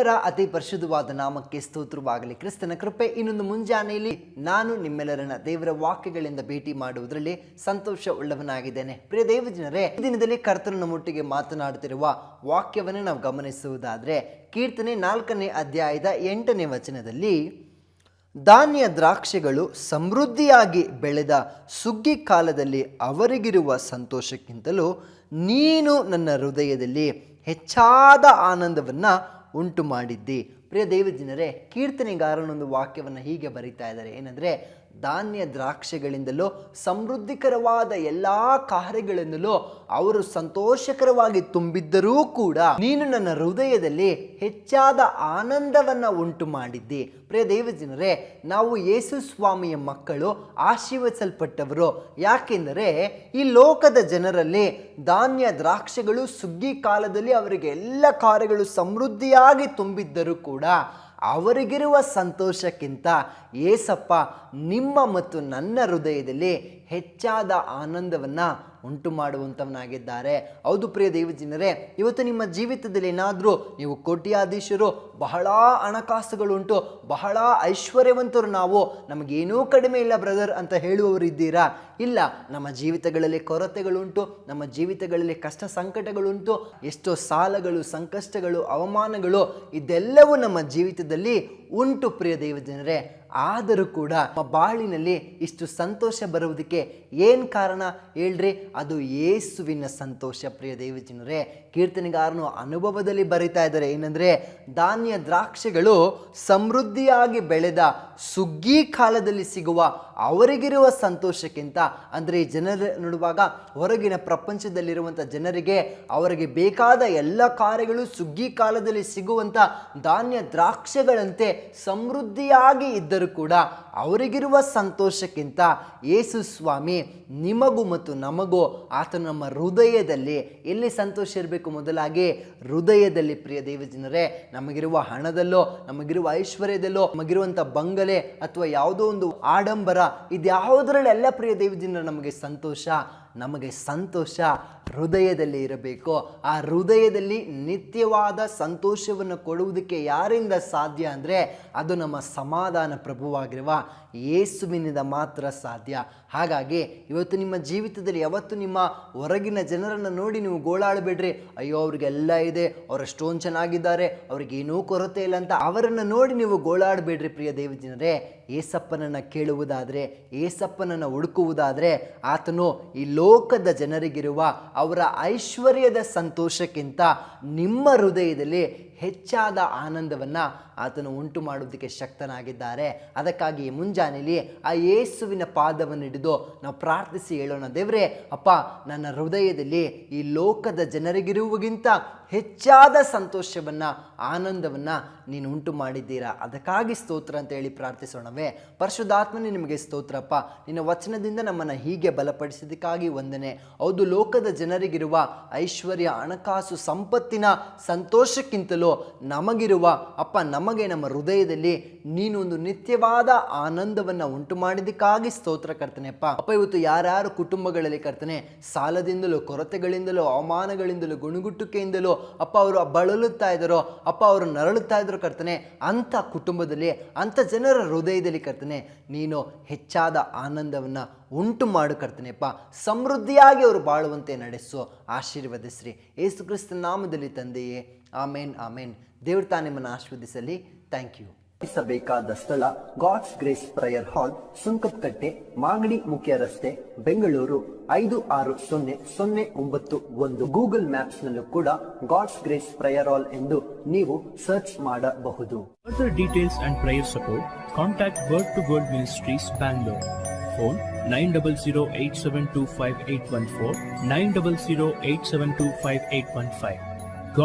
ದೇವರ ಅತಿ ಪರಿಶುದ್ಧವಾದ ನಾಮಕ್ಕೆ ಸ್ತೋತ್ರವಾಗಲಿ. ಕ್ರಿಸ್ತನ ಕೃಪೆ ಇನ್ನೊಂದು ಮುಂಜಾನೆಯಲ್ಲಿ ನಾನು ನಿಮ್ಮೆಲ್ಲರನ್ನ ದೇವರ ವಾಕ್ಯಗಳಿಂದ ಭೇಟಿ ಮಾಡುವುದರಲ್ಲಿ ಸಂತೋಷ ಉಳ್ಳವನಾಗಿದ್ದೇನೆ. ಪ್ರಿಯ ದೇವಜನರೇ, ಈ ದಿನದಲ್ಲಿ ಕರ್ತನ ಮುಟ್ಟಿಗೆ ಮಾತನಾಡುತ್ತಿರುವ ವಾಕ್ಯವನ್ನು ನಾವು ಗಮನಿಸುವುದಾದರೆ ಕೀರ್ತನೆ 4ನೇ ಅಧ್ಯಾಯದ 8ನೇ ವಚನದಲ್ಲಿ, ಧಾನ್ಯ ದ್ರಾಕ್ಷಿಗಳು ಸಮೃದ್ಧಿಯಾಗಿ ಬೆಳೆದ ಸುಗ್ಗಿ ಕಾಲದಲ್ಲಿ ಅವರಿಗಿರುವ ಸಂತೋಷಕ್ಕಿಂತಲೂ ನೀನು ನನ್ನ ಹೃದಯದಲ್ಲಿ ಹೆಚ್ಚಾದ ಆನಂದವನ್ನು ಉಂಟು ಮಾಡಿದ್ದಿ. ಪ್ರಿಯ ದೇವಜನರೇ, ಕೀರ್ತನೆಗಾರನೊಂದು ವಾಕ್ಯವನ್ನು ಹೀಗೆ ಬರೀತಾ ಇದ್ದಾರೆ. ಏನಂದರೆ, ಧಾನ್ಯ ದ್ರಾಕ್ಷಿಗಳಿಂದಲೂ ಸಮೃದ್ಧಿಕರವಾದ ಎಲ್ಲ ಕಾರ್ಯಗಳಿಂದಲೂ ಅವರು ಸಂತೋಷಕರವಾಗಿ ತುಂಬಿದ್ದರೂ ಕೂಡ ನೀನು ನನ್ನ ಹೃದಯದಲ್ಲಿ ಹೆಚ್ಚಾದ ಆನಂದವನ್ನು ಉಂಟು ಮಾಡಿದ್ದಿ. ಪ್ರಿಯ ದೇವಜನರೇ, ನಾವು ಯೇಸು ಸ್ವಾಮಿಯ ಮಕ್ಕಳು, ಆಶೀರ್ವದಿಸಲ್ಪಟ್ಟವರು. ಯಾಕೆಂದರೆ ಈ ಲೋಕದ ಜನರಲ್ಲಿ ಧಾನ್ಯ ದ್ರಾಕ್ಷಿಗಳು ಸುಗ್ಗಿ ಕಾಲದಲ್ಲಿ ಅವರಿಗೆ ಎಲ್ಲ ಕಾರ್ಯಗಳು ಸಮೃದ್ಧಿಯಾಗಿ ತುಂಬಿದ್ದರೂ ಕೂಡ ಅವರಿಗಿರುವ ಸಂತೋಷಕ್ಕಿಂತ ಏಸಪ್ಪ ನಿಮ್ಮ ಮತ್ತು ನನ್ನ ಹೃದಯದಲ್ಲಿ ಹೆಚ್ಚಾದ ಆನಂದವನ್ನು ಉಂಟು ಮಾಡುವಂಥವನಾಗಿದ್ದಾರೆ. ಹೌದು ಪ್ರಿಯ ದೇವಜನರೇ, ಇವತ್ತು ನಿಮ್ಮ ಜೀವಿತದಲ್ಲಿ ಏನಾದರೂ ನೀವು ಕೋಟ್ಯಾಧೀಶರು, ಬಹಳ ಹಣಕಾಸುಗಳುಂಟು, ಬಹಳ ಐಶ್ವರ್ಯವಂತರು, ನಾವು ನಮಗೇನೂ ಕಡಿಮೆ ಇಲ್ಲ ಬ್ರದರ್ ಅಂತ ಹೇಳುವವರಿದ್ದೀರಾ? ಇಲ್ಲ, ನಮ್ಮ ಜೀವಿತಗಳಲ್ಲಿ ಕೊರತೆಗಳುಂಟು, ನಮ್ಮ ಜೀವಿತಗಳಲ್ಲಿ ಕಷ್ಟ ಸಂಕಟಗಳುಂಟು, ಎಷ್ಟೋ ಸಾಲಗಳು, ಸಂಕಷ್ಟಗಳು, ಅವಮಾನಗಳು, ಇದೆಲ್ಲವೂ ನಮ್ಮ ಜೀವಿತದಲ್ಲಿ ಉಂಟು ಪ್ರಿಯ ದೇವಜನರೇ. ಆದರೂ ಕೂಡ ನಮ್ಮ ಬಾಳಿನಲ್ಲಿ ಇಷ್ಟು ಸಂತೋಷ ಬರುವುದಕ್ಕೆ ಏನು ಕಾರಣ ಹೇಳ್ರಿ? ಅದು ಯೇಸುವಿನ ಸಂತೋಷ. ಪ್ರಿಯ ದೇವಜನರೇ, ಕೀರ್ತನೆಗಾರನು ಅನುಭವದಲ್ಲಿ ಬರೀತಾ ಇದ್ದಾರೆ. ಏನಂದರೆ, ಧಾನ್ಯ ದ್ರಾಕ್ಷಿಗಳು ಸಮೃದ್ಧಿಯಾಗಿ ಬೆಳೆದ ಸುಗ್ಗಿ ಕಾಲದಲ್ಲಿ ಸಿಗುವ ಅವರಿಗಿರುವ ಸಂತೋಷಕ್ಕಿಂತ, ಅಂದರೆ ಈ ಜನರ ನೋಡುವಾಗ ಹೊರಗಿನ ಪ್ರಪಂಚದಲ್ಲಿರುವಂಥ ಜನರಿಗೆ ಅವರಿಗೆ ಬೇಕಾದ ಎಲ್ಲ ಕಾರ್ಯಗಳು ಸುಗ್ಗಿ ಕಾಲದಲ್ಲಿ ಸಿಗುವಂಥ ಧಾನ್ಯ ದ್ರಾಕ್ಷಿಗಳಂತೆ ಸಮೃದ್ಧಿಯಾಗಿ ಇದ್ದರೂ ಕೂಡ ಅವರಿಗಿರುವ ಸಂತೋಷಕ್ಕಿಂತ ಯೇಸು ಸ್ವಾಮಿ ನಿಮಗೂ ಮತ್ತು ನಮಗೂ ಆತನು ನಮ್ಮ ಹೃದಯದಲ್ಲಿ ಎಲ್ಲಿ ಸಂತೋಷ ಇರಬೇಕು? ಮೊದಲಾಗಿ ಹೃದಯದಲ್ಲಿ. ಪ್ರಿಯ ದೇವಜನರೇ, ನಮಗಿರುವ ಹಣದಲ್ಲೋ, ನಮಗಿರುವ ಐಶ್ವರ್ಯದಲ್ಲೋ, ನಮಗಿರುವಂಥ ಬಂಗಲೆ ಅಥವಾ ಯಾವುದೋ ಒಂದು ಆಡಂಬರ, ಇದ್ಯಾವುದರಲ್ಲೆಲ್ಲ ಪ್ರಿಯ ದೇವಜನರ ನಮಗೆ ಸಂತೋಷ ಹೃದಯದಲ್ಲಿ ಇರಬೇಕು. ಆ ಹೃದಯದಲ್ಲಿ ನಿತ್ಯವಾದ ಸಂತೋಷವನ್ನು ಕೊಡುವುದಕ್ಕೆ ಯಾರಿಂದ ಸಾಧ್ಯ ಅಂದರೆ ಅದು ನಮ್ಮ ಸಮಾಧಾನ ಪ್ರಭುವಾಗಿರುವ ಯೇಸುವಿನಿಂದ ಮಾತ್ರ ಸಾಧ್ಯ. ಹಾಗಾಗಿ ಇವತ್ತು ನಿಮ್ಮ ಜೀವಿತದಲ್ಲಿ ಯಾವತ್ತು ನಿಮ್ಮ ಹೊರಗಿನ ಜನರನ್ನು ನೋಡಿ ನೀವು ಗೋಳಾಡಬೇಡ್ರಿ. ಅಯ್ಯೋ, ಅವ್ರಿಗೆಲ್ಲ ಇದೆ, ಅವ್ರು ಅಷ್ಟೊಂದು ಚೆನ್ನಾಗಿದ್ದಾರೆ, ಅವ್ರಿಗೇನೂ ಕೊರತೆ ಇಲ್ಲ ಅಂತ ಅವರನ್ನು ನೋಡಿ ನೀವು ಗೋಳಾಡಬೇಡ್ರಿ. ಪ್ರಿಯ ದೇವಜನರೇ, ಏಸಪ್ಪನನ್ನು ಕೇಳುವುದಾದರೆ, ಏಸಪ್ಪನನ್ನು ಹುಡುಕುವುದಾದರೆ ಆತನು ಈ ಲೋಕದ ಜನರಿಗಿರುವ ಅವರ ಐಶ್ವರ್ಯದ ಸಂತೋಷಕ್ಕಿಂತ ನಿಮ್ಮ ಹೃದಯದಲ್ಲಿ ಹೆಚ್ಚಾದ ಆನಂದವನ್ನು ಆತನು ಉಂಟು ಮಾಡುವುದಕ್ಕೆ ಶಕ್ತನಾಗಿದ್ದಾರೆ. ಅದಕ್ಕಾಗಿ ಮುಂಜಾನೆಯಲ್ಲಿ ಆ ಯೇಸುವಿನ ಪಾದವನ್ನು ಹಿಡಿದು ನಾವು ಪ್ರಾರ್ಥಿಸಿ ಹೇಳೋಣ, ದೇವರೇ ಅಪ್ಪ, ನನ್ನ ಹೃದಯದಲ್ಲಿ ಈ ಲೋಕದ ಜನರಿಗಿರುವುದಕ್ಕಿಂತ ಹೆಚ್ಚಾದ ಸಂತೋಷವನ್ನು, ಆನಂದವನ್ನು ನೀನು ಉಂಟು ಮಾಡಿದ್ದೀರಾ. ಅದಕ್ಕಾಗಿ ಸ್ತೋತ್ರ ಅಂತ ಹೇಳಿ ಪ್ರಾರ್ಥಿಸೋಣವೇ. ಪರಿಶುದ್ಧಾತ್ಮನೇ, ನಿಮಗೆ ಸ್ತೋತ್ರಪ್ಪ. ನಿನ್ನ ವಚನದಿಂದ ನಮ್ಮನ್ನು ಹೀಗೆ ಬಲಪಡಿಸಿದ್ದಕ್ಕಾಗಿ ವಂದನೆ. ಹೌದು, ಲೋಕದ ಜನರಿಗಿರುವ ಐಶ್ವರ್ಯ, ಹಣಕಾಸು, ಸಂಪತ್ತಿನ ಸಂತೋಷಕ್ಕಿಂತಲೂ ನಮಗಿರುವ ಅಪ್ಪ, ನಮಗೆ ನಮ್ಮ ಹೃದಯದಲ್ಲಿ ನೀನು ಒಂದು ನಿತ್ಯವಾದ ಆನಂದವನ್ನು ಉಂಟು ಮಾಡಿದ್ದಕ್ಕಾಗಿ ಸ್ತೋತ್ರ ಕರ್ತನೆ. ಅಪ್ಪ, ಇವತ್ತು ಯಾರ್ಯಾರು ಕುಟುಂಬಗಳಲ್ಲಿ ಕರ್ತನೆ ಸಾಲದಿಂದಲೂ, ಕೊರತೆಗಳಿಂದಲೂ, ಅವಮಾನಗಳಿಂದಲೂ, ಗುಣಗುಟ್ಟುಕೆಯಿಂದಲೂ ಅಪ್ಪ ಅವರು ಬಳಲುತ್ತಾ ಇದ್ದಾರೋ, ಅಪ್ಪ ಅವರು ನರಳುತ್ತಾ ಇದ್ರು ಕರ್ತನೆ, ಅಂಥ ಕುಟುಂಬದಲ್ಲಿ, ಅಂಥ ಜನರ ಹೃದಯದಲ್ಲಿ ಕರ್ತನೆ ನೀನು ಹೆಚ್ಚಾದ ಆನಂದವನ್ನು ಉಂಟು ಮಾಡು ಕರ್ತನೆಪ್ಪ. ಸಮೃದ್ಧಿಯಾಗಿ ಅವರು ಬಾಳುವಂತೆ ನಡೆಸು, ಆಶೀರ್ವದಿಸ್ರಿ. ಯೇಸು ಕ್ರಿಸ್ತನ ನಾಮದಲ್ಲಿ ತಂದೆಯೇ, ಆಮೇನ್, ಆಮೇನ್. ದೇವ್ರ ತಾನೇ ನಿಮ್ಮನ್ನು ಆಶೀರ್ವದಿಸಲಿ. Thank you. ಬೇಕಾದ ಸ್ಥಳ God's grace prayer hall, Sunkadakatte, Magadi ಮುಖ್ಯ ರಸ್ತೆ, ಬೆಂಗಳೂರು 560091. ಗೂಗಲ್ ಮ್ಯಾಪ್ಸ್ ನಲ್ಲೂ ಕೂಡ ಗಾಡ್ಸ್ ಗ್ರೇಸ್ ಪ್ರೇಯರ್ ಹಾಲ್ ಎಂದು ನೀವು ಸರ್ಚ್ ಮಾಡಬಹುದು. Further details and prayer support, contact Word to Word Ministries, Bangalore. Phone 9008725814, 9008725815.